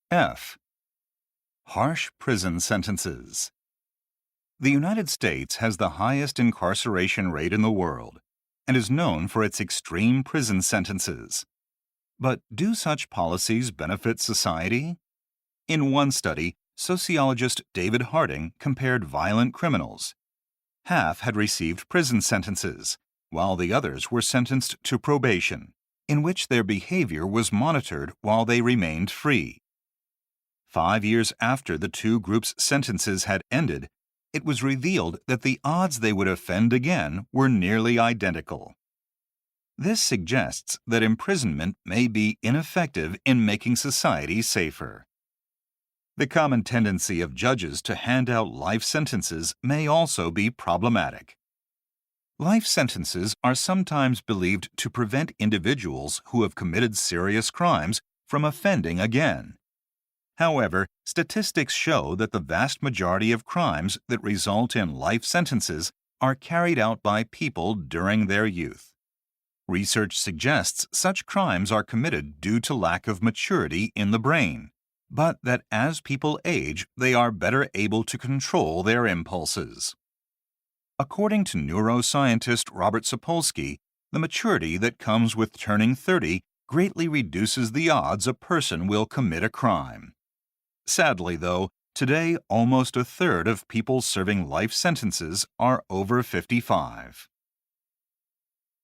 F. Harsh prison sentences. The United States has the highest incarceration rate in the world and is known for its extreme prison sentences. But do such policies benefit society? In one study, sociologist David Harding compared violent criminals. Half had received prison sentences, while the others were sentenced to probation, in which their behavior was monitored while they remained free. 5 years after the two groups' sentences had ended, it was revealed that the odds they would offend again were nearly identical. This suggests that imprisonment may be ineffective in making society safer. The common tendency of judges to hand out life sentences may also be problematic. Life sentences are sometimes believed to prevent individuals who have committed serious crimes from offending again. However, statistics show that the vast majority of crimes that result in life sentences are carried out by people during their youth. Research suggests such crimes are committed due to lack of maturity in the brain, but that as people age, they are better able to control their impulses. According to neuroscientist Robert Sapolsky, the maturity that comes with turning 30 greatly reduces the odds a person will commit a crime. Sadly, though, today almost a third of people serving life sentences are over 55.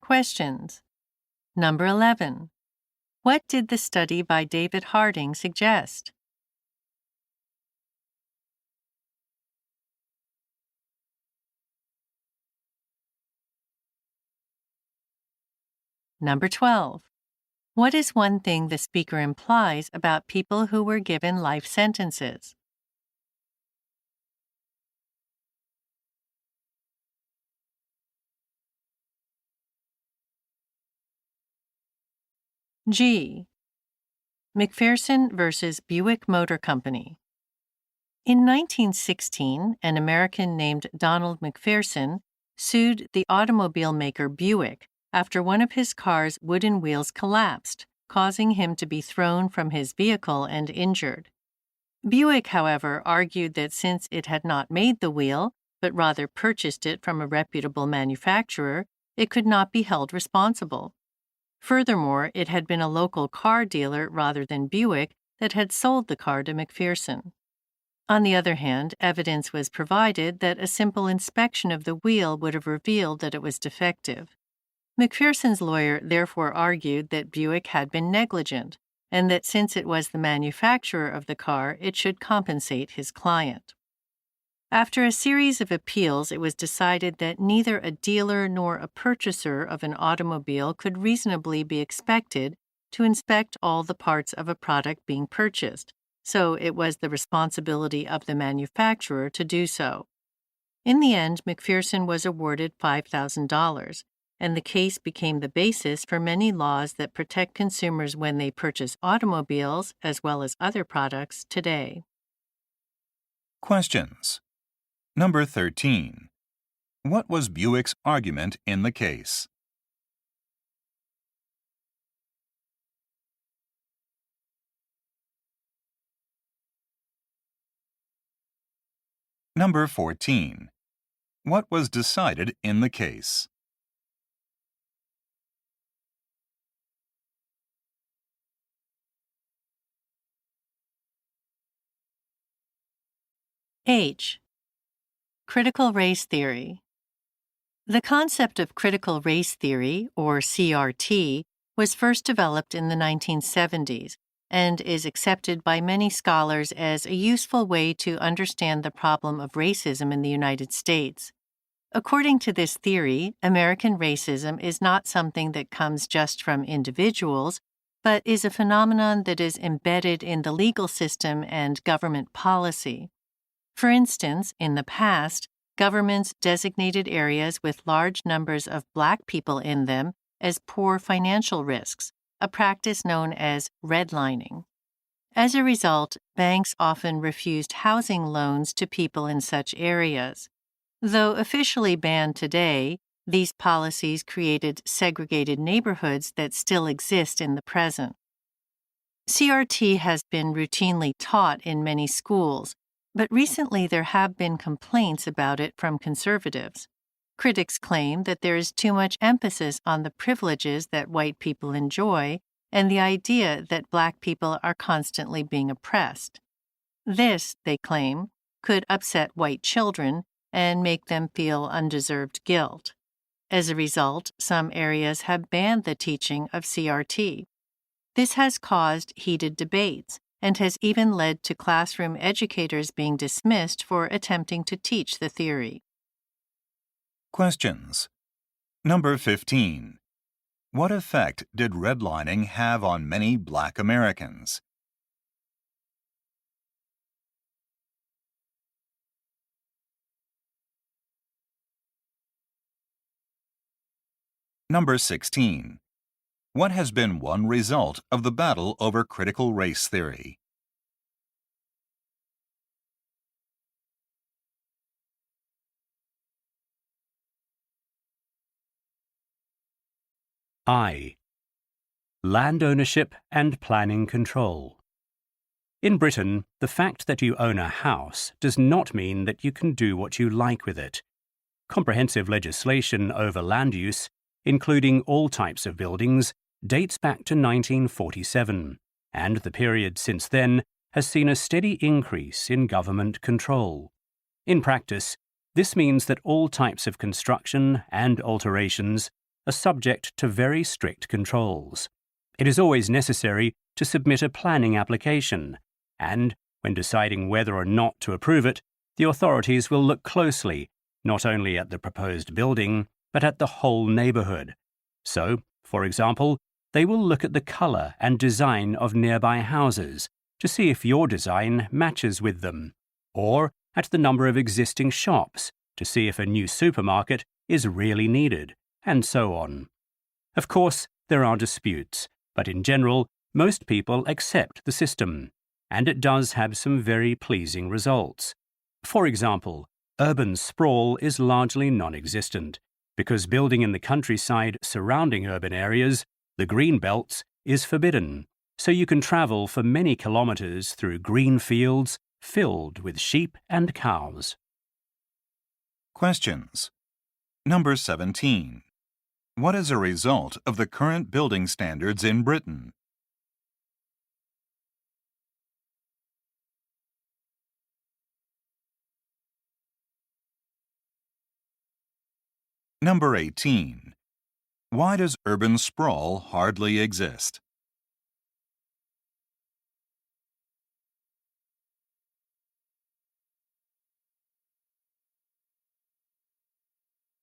Questions. Number 11. What did the study by David Harding suggest? Number 12. What is one thing the speaker implies about people who were given life sentences? G. McPherson versus Buick Motor Company. In 1916, an American named Donald McPherson sued the automobile maker Buick after one of his car's wooden wheels collapsed, causing him to be thrown from his vehicle and injured. Buick, however, argued that since it had not made the wheel, but rather purchased it from a reputable manufacturer, it could not be held responsible. Furthermore, it had been a local car dealer rather than Buick that had sold the car to McPherson. On the other hand, evidence was provided that a simple inspection of the wheel would have revealed that it was defective. McPherson's lawyer therefore argued that Buick had been negligent, and that since it was the manufacturer of the car, it should compensate his client. After a series of appeals, it was decided that neither a dealer nor a purchaser of an automobile could reasonably be expected to inspect all the parts of a product being purchased, so it was the responsibility of the manufacturer to do so. In the end, McPherson was awarded $5,000, and the case became the basis for many laws that protect consumers when they purchase automobiles as well as other products today. Questions. Number 13. What was Buick's argument in the case? Number 14. What was decided in the case? H. Critical race theory. The concept of critical race theory, or CRT, was first developed in the 1970s and is accepted by many scholars as a useful way to understand the problem of racism in the United States. According to this theory, American racism is not something that comes just from individuals, but is a phenomenon that is embedded in the legal system and government policy. For instance, in the past, governments designated areas with large numbers of Black people in them as poor financial risks, a practice known as redlining. As a result, banks often refused housing loans to people in such areas. Though officially banned today, these policies created segregated neighborhoods that still exist in the present. CRT has been routinely taught in many schools, but recently there have been complaints about it from conservatives. Critics claim that there is too much emphasis on the privileges that white people enjoy and the idea that Black people are constantly being oppressed. This, they claim, could upset white children and make them feel undeserved guilt. As a result, some areas have banned the teaching of CRT. This has caused heated debates and has even led to classroom educators being dismissed for attempting to teach the theory. Questions. Number 15. What effect did redlining have on many Black Americans? Number 16. What has been one result of the battle over critical race theory? I. Land ownership and planning control. In Britain, the fact that you own a house does not mean that you can do what you like with it. Comprehensive legislation over land use, including all types of buildings, dates back to 1947, and the period since then has seen a steady increase in government control. In practice, this means that all types of construction and alterations are subject to very strict controls. It is always necessary to submit a planning application, and when deciding whether or not to approve it, the authorities will look closely not only at the proposed building, but at the whole neighborhood. So, for example, they will look at the color and design of nearby houses to see if your design matches with them, or at the number of existing shops to see if a new supermarket is really needed, and so on. Of course, there are disputes, but in general, most people accept the system, and it does have some very pleasing results. For example, urban sprawl is largely non-existent, because building in the countryside surrounding urban areas, the green belts, is forbidden, so you can travel for many kilometers through green fields filled with sheep and cows. Questions. Number 17. What is a result of the current building standards in Britain? Number 18. Why does urban sprawl hardly exist?